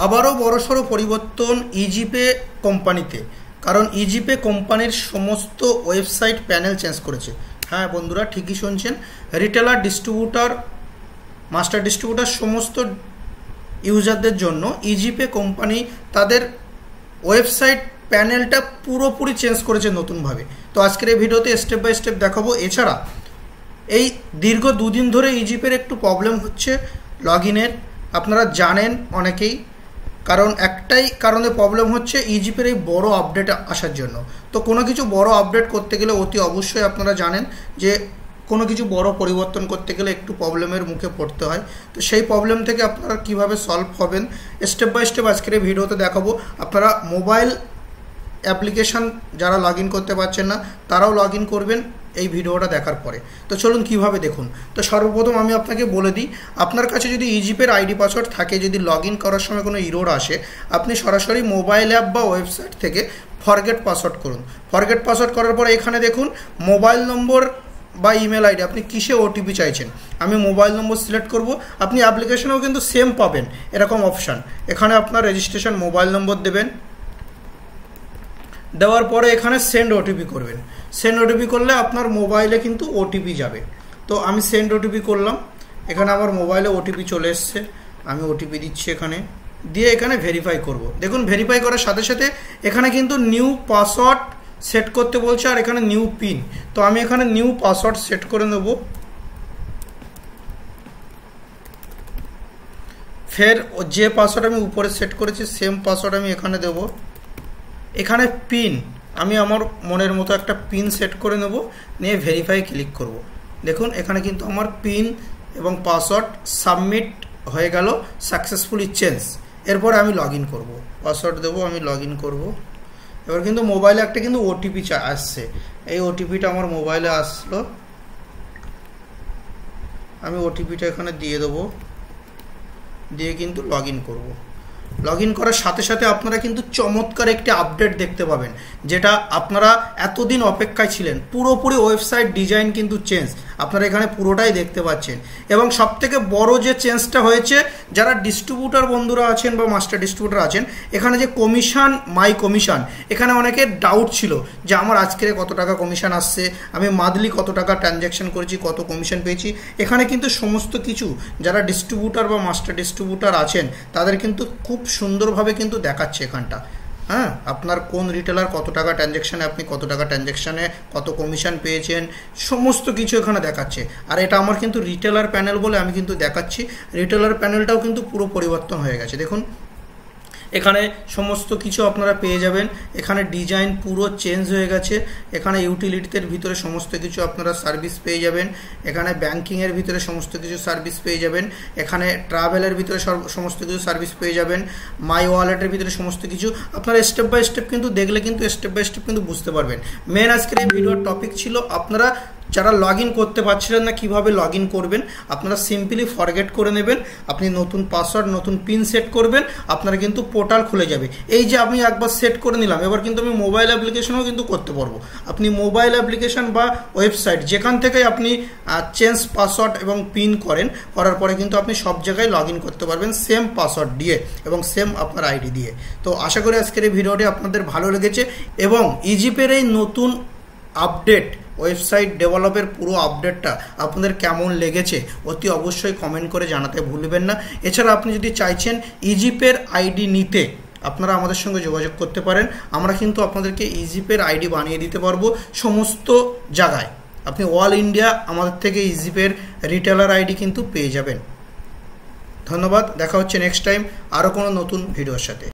আবারও বড়সড় পরিবর্তন ইজিপে কোম্পানিতে, কারণ ইজিপে কোম্পানির সমস্ত ওয়েবসাইট প্যানেল চেঞ্জ করেছে। হ্যাঁ বন্ধুরা, ঠিকই শুনছেন। রিটেলার, ডিস্ট্রিবিউটার, মাস্টার ডিস্ট্রিবিউটার সমস্ত ইউজারদের জন্য ইজিপে কোম্পানি তাদের ওয়েবসাইট প্যানেলটা পুরোপুরি চেঞ্জ করেছে নতুনভাবে। তো আজকের এই ভিডিওতে স্টেপ বাই স্টেপ দেখাবো। এছাড়া এই দীর্ঘ দুদিন ধরে ইজিপের একটু প্রবলেম হচ্ছে লগ ইনের, আপনারা জানেন অনেকেই, কারণ একটাই কারণে প্রবলেম হচ্ছে ইজিপের এই বড় আপডেট আসার জন্য। তো কোনো কিছু বড় আপডেট করতে গেলে অতি অবশ্যই আপনারা জানেন যে কোনো কিছু বড় পরিবর্তন করতে গেলে একটু প্রবলেমের মুখে পড়তে হয়। তো সেই প্রবলেম থেকে আপনারা কিভাবে সলভ হবেন স্টেপ বাই স্টেপ আজকের এই ভিডিওতে দেখাবো। আপনারা মোবাইল অ্যাপ্লিকেশান যারা লগ ইন করতে পারছেন না তারাও লগ ইন করবেন এই ভিডিওটা দেখার পরে। তো চলুন কিভাবে দেখুন। তো সর্বপ্রথম আমি আপনাকে বলে দিই, আপনার কাছে যদি ইজিপের আইডি পাসওয়ার্ড থাকে, যদি লগ ইন করার সময় কোনো ইরোর আসে, আপনি সরাসরি মোবাইল অ্যাপ বা ওয়েবসাইট থেকে ফরগেট পাসওয়ার্ড করুন। ফরগেট পাসওয়ার্ড করার পরে এখানে দেখুন মোবাইল নম্বর বা ইমেল আইডি, আপনি কিসে ওটিপি চাইছেন। আমি মোবাইল নম্বর সিলেক্ট করব। আপনি অ্যাপ্লিকেশনেও কিন্তু সেম পাবেন এরকম অপশান। এখানে আপনার রেজিস্ট্রেশন মোবাইল নম্বর দেবেন, দেওয়ার পরে এখানে সেন্ড ওটিপি করবেন। সেন্ড ওটিপি করলে আপনার মোবাইলে কিন্তু ওটিপি যাবে। তো আমি সেন্ড ওটিপি করলাম, এখানে আমার মোবাইলে ওটিপি চলে এসছে। আমি ওটিপি দিচ্ছি এখানে, দিয়ে এখানে ভেরিফাই করব। দেখুন ভেরিফাই করার সাথে সাথে এখানে কিন্তু নিউ পাসওয়ার্ড সেট করতে বলছে, আর এখানে নিউ পিন। তো আমি এখানে নিউ পাসওয়ার্ড সেট করে নেব। ফের যে পাসওয়ার্ড আমি উপরে সেট করেছি সেম পাসওয়ার্ড আমি এখানে দেব। এখানে পিন আমি আমার মনের মতো একটা পিন সেট করে নেব, নিয়ে ভেরিফাই ক্লিক করব। দেখুন এখানে কিন্তু আমার পিন এবং পাসওয়ার্ড সাবমিট হয়ে গেল, সাকসেসফুলি চেঞ্জ। এরপরে আমি লগ ইন করবো, পাসওয়ার্ড দেবো, আমি লগ ইন করবো। এবার কিন্তু মোবাইলে একটা কিন্তু ওটিপি আসছে, এই ওটিপিটা আমার মোবাইলে আসলো। আমি ওটিপিটা এখানে দিয়ে দেবো, দিয়ে কিন্তু লগ ইন করবো। লগ ইন করার সাথে সাথে আপনারা কিন্তু চমৎকার একটি আপডেট দেখতে পাবেন, যেটা আপনারা এতদিন অপেক্ষায় ছিলেন। পুরোপুরি ওয়েবসাইট ডিজাইন কিন্তু চেঞ্জ, আপনারা এখানে পুরোটাই দেখতে পাচ্ছেন। এবং সবথেকে বড় যে চেঞ্জটা হয়েছে, যারা ডিস্ট্রিবিউটার বন্ধুরা আছেন বা মাস্টার ডিস্ট্রিবিউটার আছেন, এখানে যে কমিশন, মাই কমিশন, এখানে অনেকের ডাউট ছিল যে আমার আজকের কত টাকা কমিশন আসছে, আমি মান্থলি কত টাকা ট্রানজ্যাকশন করেছি, কত কমিশন পেয়েছি। এখানে কিন্তু সমস্ত কিছু যারা ডিস্ট্রিবিউটার বা মাস্টার ডিস্ট্রিবিউটার আছেন তাদের কিন্তু খুব সুন্দরভাবে কিন্তু দেখাচ্ছে এখানটা। হ্যাঁ, আপনার কোন রিটেলার কত টাকা ট্রানজ্যাকশানে, আপনি কত টাকা ট্রানজ্যাকশানে কত কমিশন পেয়েছেন, সমস্ত কিছু এখানে দেখাচ্ছে। আর এটা আমার কিন্তু রিটেলার প্যানেল বলে আমি কিন্তু দেখাচ্ছি। রিটেলার প্যানেলটাও কিন্তু পুরো পরিবর্তন হয়ে গেছে। দেখুন এখানে সমস্ত কিছু আপনারা পেয়ে যাবেন। এখানে ডিজাইন পুরো চেঞ্জ হয়ে গেছে। এখানে ইউটিলিটিদের ভিতরে সমস্ত কিছু আপনারা সার্ভিস পেয়ে যাবেন। এখানে ব্যাংকিংয়ের ভিতরে সমস্ত কিছু সার্ভিস পেয়ে যাবেন। এখানে ট্রাভেলের ভিতরে সমস্ত কিছু সার্ভিস পেয়ে যাবেন। মাই ওয়ালেটের ভিতরে সমস্ত কিছু আপনারা স্টেপ বাই স্টেপ কিন্তু দেখলে কিন্তু স্টেপ বাই স্টেপ কিন্তু বুঝতে পারবেন। মেন আজকের এই ভিডিওর টপিক ছিল আপনারা যারা লগ ইন করতে পারছিলেন না কীভাবে লগ ইন করবেন। আপনারা সিম্পলি ফরগেট করে নেবেন, আপনি নতুন পাসওয়ার্ড, নতুন পিন সেট করবেন, আপনারা কিন্তু পোর্টাল খুলে যাবে। এই যে আমি একবার সেট করে নিলাম, এবার কিন্তু আমি মোবাইল অ্যাপ্লিকেশনও কিন্তু করতে পারবো। আপনি মোবাইল অ্যাপ্লিকেশন বা ওয়েবসাইট যেখান থেকে আপনি চেঞ্জ পাসওয়ার্ড এবং পিন করার পরে কিন্তু আপনি সব জায়গায় লগ ইন করতে পারবেন সেম পাসওয়ার্ড দিয়ে এবং সেম আপনার আইডি দিয়ে। তো আশা করি আজকের এই ভিডিওটি আপনাদের ভালো লেগেছে এবং ইজিপের এই নতুন আপডেট, ওয়েবসাইট ডেভেলপের পুরো আপডেটটা আপনাদের কেমন লেগেছে অতি অবশ্যই কমেন্ট করে জানাতে ভুলবেন না। এছাড়া আপনি যদি চাইছেন ইজিপের আইডি নিতে, আপনারা আমাদের সঙ্গে যোগাযোগ করতে পারেন। আমরা কিন্তু আপনাদেরকে ইজিপের আইডি বানিয়ে দিতে পারবো সমস্ত জায়গায়। আপনি অল ইন্ডিয়া আমাদের থেকে ইজিপের রিটেলার আইডি কিন্তু পেয়ে যাবেন। ধন্যবাদ, দেখা হচ্ছে নেক্সট টাইম আরও কোনো নতুন ভিডিওর সাথে।